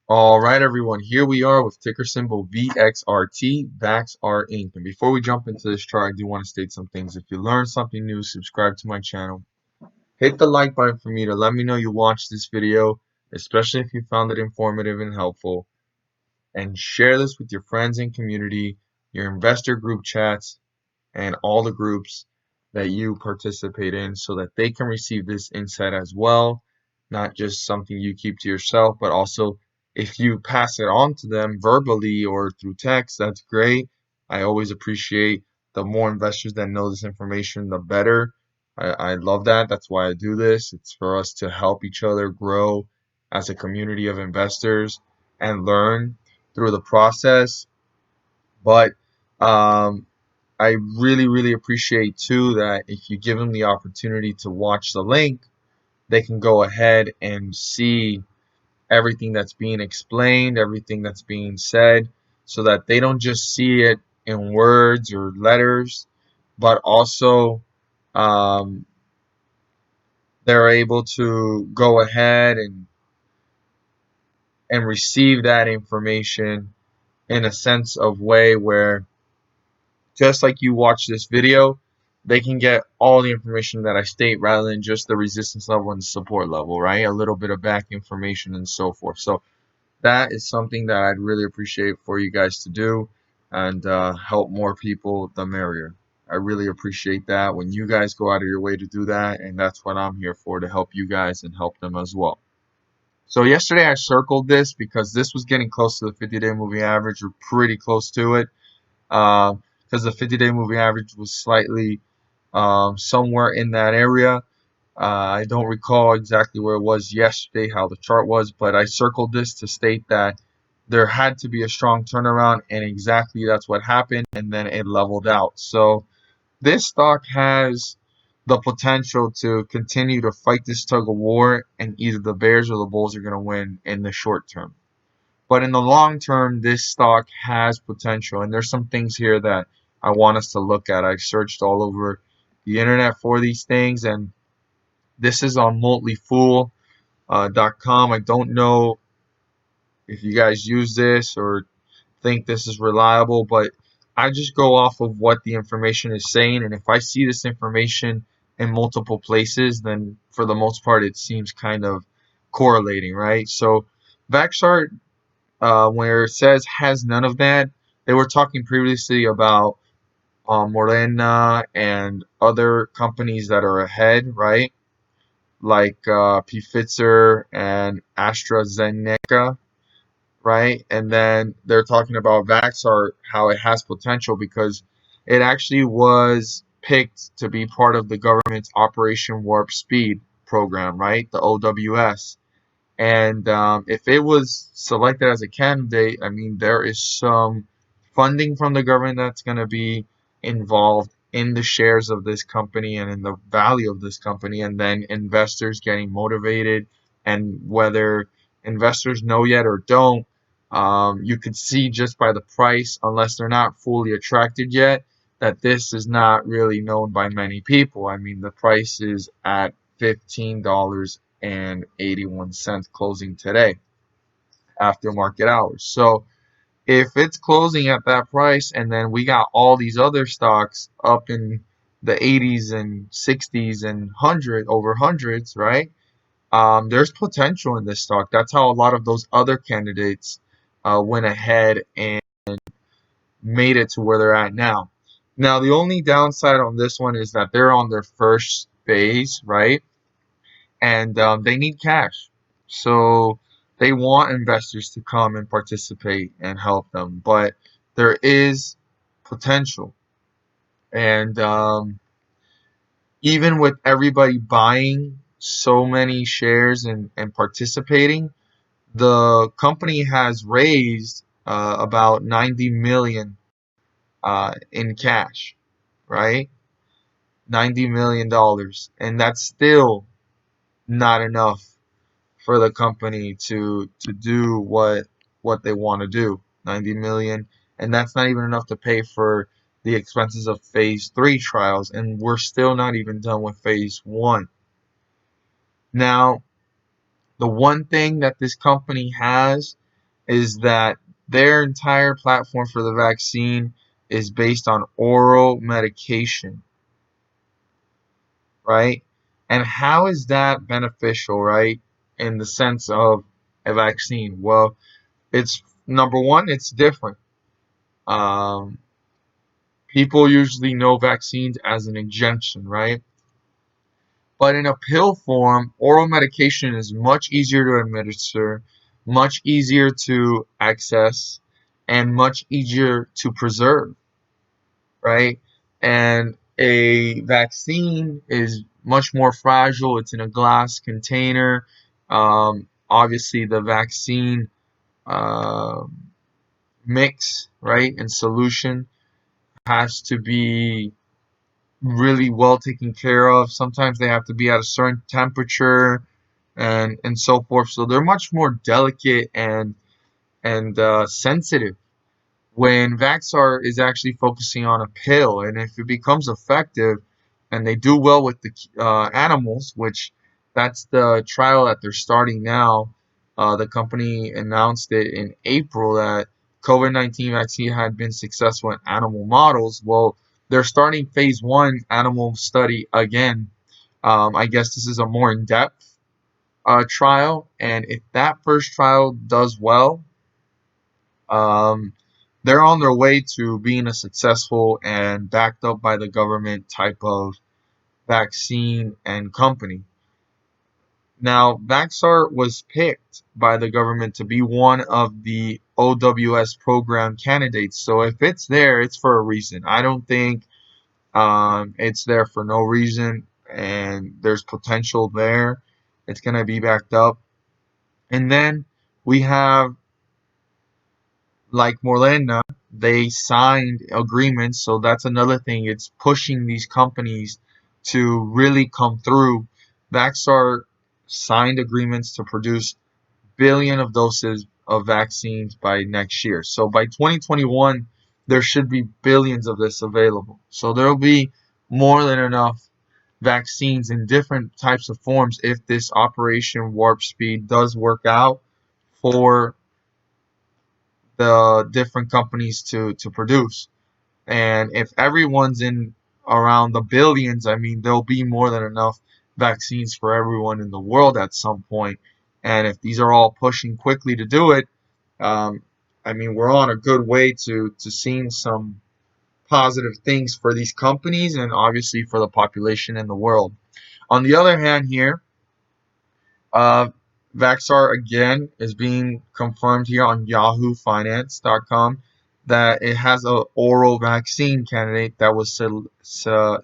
All right, everyone, here we are with ticker symbol VXRT, Vaxart Inc. And before we jump into this chart, I do want to state some things. If you learned something new, subscribe to my channel. Hit the like button for me to let me know you watched this video, especially if you found it informative and helpful. And share this with your friends and community, your investor group chats, and all the groups that you participate in so that they can receive this insight as well, not just something you keep to yourself, but also if you pass it on to them verbally or through text, that's great. I always appreciate the more investors that know this information, the better. I love that. That's why I do this. It's for us to help each other grow as a community of investors and learn through the process. But um, I really appreciate too that if you give them the opportunity to watch the link, they can go ahead and see everything that's being explained, everything that's being said, so that they don't just see it in words or letters, but also um, they're able to go ahead and receive that information in a sense of way where just like you watch this video, they can get all the information that I state rather than just the resistance level and support level, right? A little bit of back information and so forth. So that is something that I'd really appreciate for you guys to do and help more people, the merrier. I really appreciate that when you guys go out of your way to do that, and that's what I'm here for, to help you guys and help them as well. So yesterday I circled this because this was getting close to the 50-day moving average, or pretty close to it, because the 50-day moving average was slightly somewhere in that area. I don't recall exactly where it was yesterday, how the chart was, but I circled this to state that there had to be a strong turnaround, and exactly that's what happened, and then it leveled out. So this stock has the potential to continue to fight this tug of war, and either the bears or the bulls are going to win in the short term. But in the long term, this stock has potential, and there's some things here that I want us to look at. I searched all over the internet for these things, and this is on motleyfool.com. I don't know if you guys use this or think this is reliable, but I just go off of what the information is saying, and if I see this information in multiple places, then for the most part it seems kind of correlating, right? So Vaxart, where it says has none of that, they were talking previously about Morena and other companies that are ahead, right? Like Pfizer and AstraZeneca, right? And then they're talking about Vaxart, how it has potential because it actually was picked to be part of the government's Operation Warp Speed program, right? The OWS. And if it was selected as a candidate, I mean, there is some funding from the government that's going to be involved in the shares of this company and in the value of this company, and then investors getting motivated. And whether investors know yet or don't, you could see just by the price, unless they're not fully attracted yet, that this is not really known by many people. I mean, the price is at $15.81 closing today after market hours. So if it's closing at that price, and then we got all these other stocks up in the 80s and 60s and over hundreds, right? There's potential in this stock. That's how a lot of those other candidates went ahead and made it to where they're at now. Now, the only downside on this one is that they're on their first phase, right? And they need cash. So they want investors to come and participate and help them. But there is potential. And even with everybody buying so many shares and participating, the company has raised about 90 million in cash, right? $90 million, and that's still not enough for the company to do what they want to do. 90 million, and that's not even enough to pay for the expenses of phase 3 trials, and we're still not even done with phase 1. Now, the one thing that this company has is that their entire platform for the vaccine is based on oral medication, right? And how is that beneficial, right? In the sense of a vaccine? Well, it's number one, it's different. Um, People usually know vaccines as an injection, right? But in a pill form, oral medication is much easier to administer, much easier to access, and much easier to preserve, right? And a vaccine is much more fragile. It's in a glass container. Obviously, the vaccine uh, mix, right, and solution has to be really well taken care of. Sometimes they have to be at a certain temperature and so forth. So they're much more delicate and sensitive when Vaxart is actually focusing on a pill. And if it becomes effective and they do well with the animals, which that's the trial that they're starting now, the company announced it in April that COVID-19 vaccine had been successful in animal models. Well, they're starting phase one animal study again. I guess this is a more in-depth trial, and if that first trial does well, um, they're on their way to being a successful and backed up by the government type of vaccine and company. Now, Vaxart was picked by the government to be one of the OWS program candidates. So if it's there, it's for a reason. I don't think it's there for no reason, and there's potential there. It's going to be backed up. And then we have like Morena, they signed agreements. So that's another thing. It's pushing these companies to really come through. Vaxart signed agreements to produce billion of doses of vaccines by next year. So by 2021, there should be billions of this available. So there will be more than enough vaccines in different types of forms if this Operation Warp Speed does work out for the different companies to produce. And if everyone's in around the billions, I mean, there'll be more than enough vaccines for everyone in the world at some point. And if these are all pushing quickly to do it, um, I mean, we're on a good way to seeing some positive things for these companies and obviously for the population in the world. On the other hand, here, uh, Vaxart again is being confirmed here on YahooFinance.com that it has an oral vaccine candidate that was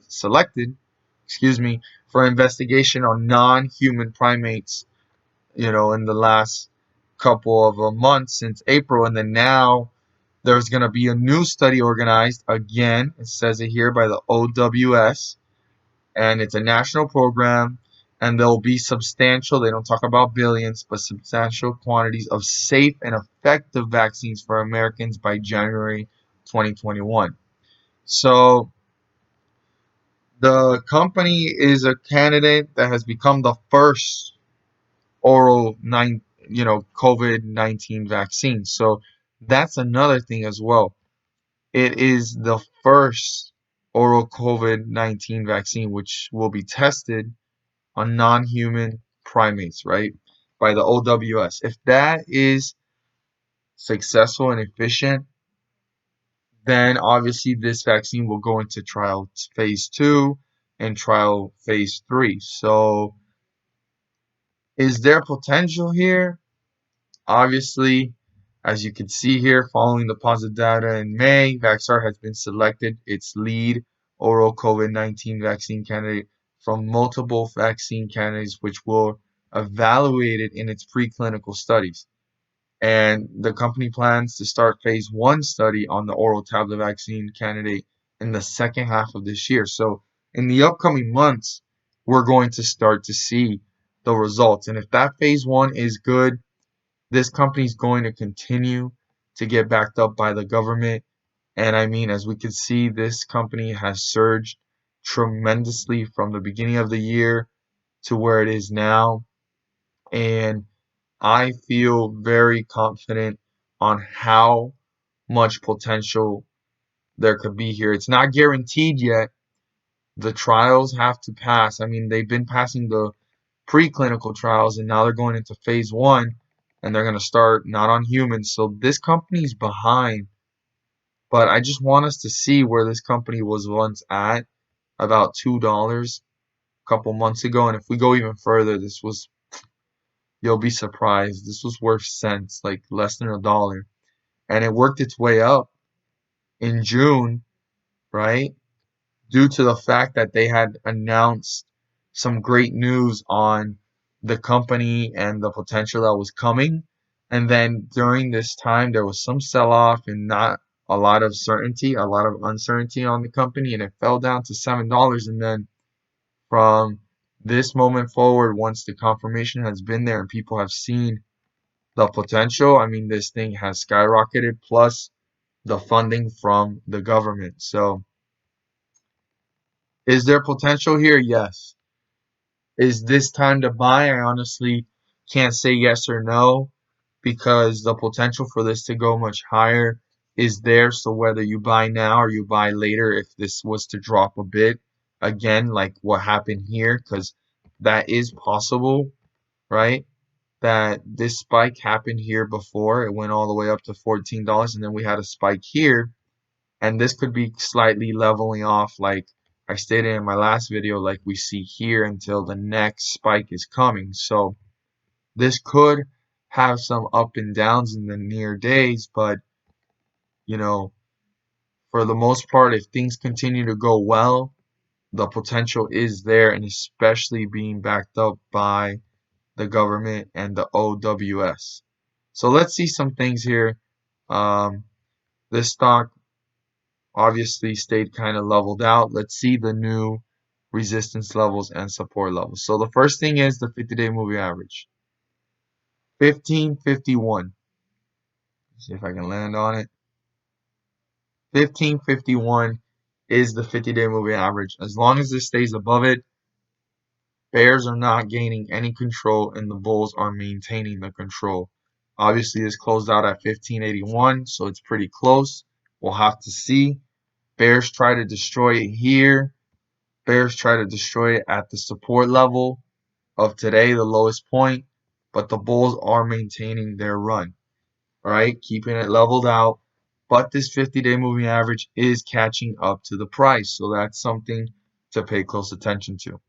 selected, excuse me, for investigation on non-human primates. In the last couple of months since April, and then now there's going to be a new study organized again. It says it here by the OWS, and it's a national program, and there'll be substantial, they don't talk about billions, but substantial quantities of safe and effective vaccines for Americans by January 2021. So the company is a candidate that has become the first oral COVID-19 vaccine. So that's another thing as well. It is the first oral COVID-19 vaccine which will be tested on non-human primates, right? By the OWS. If that is successful and efficient, then obviously this vaccine will go into trial phase 2 and trial phase 3. So is there potential here? Obviously, as you can see here, following the positive data in May, Vaxart has been selected its lead oral COVID-19 vaccine candidate from multiple vaccine candidates, which were evaluated in its preclinical studies. And the company plans to start phase 1 study on the oral tablet vaccine candidate in the second half of this year. So in the upcoming months, we're going to start to see the results. And if that phase 1 is good, this company is going to continue to get backed up by the government. And I mean, as we can see, this company has surged tremendously from the beginning of the year to where it is now. And I feel very confident on how much potential there could be here. It's not guaranteed yet. The trials have to pass. I mean, they've been passing the preclinical trials and now they're going into phase 1 and they're going to start not on humans. So this company's behind, but I just want us to see where this company was once at, about $2 a couple months ago. And if we go even further, you'll be surprised. This was worth cents, like less than $1. And it worked its way up in June, right? Due to the fact that they had announced some great news on the company and the potential that was coming. And then during this time, there was some sell-off and not a lot of certainty, a lot of uncertainty on the company, and it fell down to $7. And then from this moment forward, once the confirmation has been there and people have seen the potential, I mean, this thing has skyrocketed, plus the funding from the government. So is there potential here? Yes. Is this time to buy? I honestly can't say yes or no because the potential for this to go much higher is there. So whether you buy now or you buy later, if this was to drop a bit, again, like what happened here, because that is possible, right? That this spike happened here before. It went all the way up to $14 and then we had a spike here. And this could be slightly leveling off, like I stated in my last video, like we see here, until the next spike is coming. So this could have some up and downs in the near days, but you know, for the most part, if things continue to go well, the potential is there, and especially being backed up by the government and the OWS. So let's see some things here. This stock obviously stayed kind of leveled out. Let's see the new resistance levels and support levels. So the first thing is the 50-day moving average. 1551. See if I can land on it. 1551 is the 50-day moving average. As long as this stays above it, bears are not gaining any control and the bulls are maintaining the control. Obviously, this closed out at 1581, so it's pretty close. We'll have to see. Bears try to destroy it here. Bears try to destroy it at the support level of today, the lowest point, but the bulls are maintaining their run, all right, keeping it leveled out. But this 50-day moving average is catching up to the price, so that's something to pay close attention to.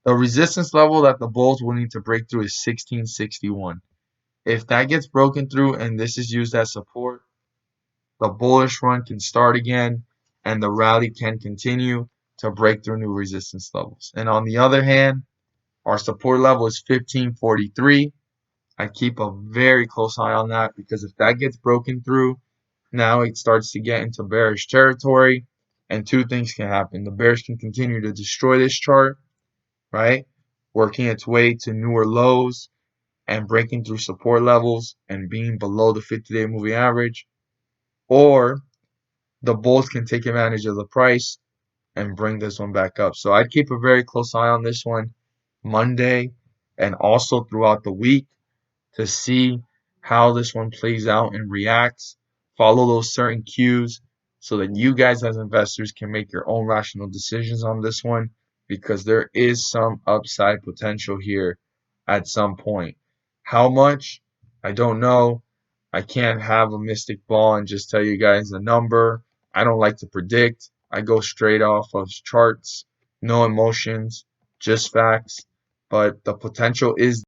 The resistance level that the bulls will need to break through is 1661. If that gets broken through and this is used as support, the bullish run can start again and the rally can continue to break through new resistance levels. And on the other hand, our support level is 1543. I keep a very close eye on that because if that gets broken through, now it starts to get into bearish territory and two things can happen. The bears can continue to destroy this chart, right? Working its way to newer lows and breaking through support levels and being below the 50-day moving average. Or the bulls can take advantage of the price and bring this one back up. So I'd keep a very close eye on this one Monday and also throughout the week to see how this one plays out and reacts. Follow those certain cues so that you guys as investors can make your own rational decisions on this one because there is some upside potential here at some point. How much? I don't know. I can't have a mystic ball and just tell you guys a number. I don't like to predict. I go straight off of charts, no emotions, just facts. But the potential is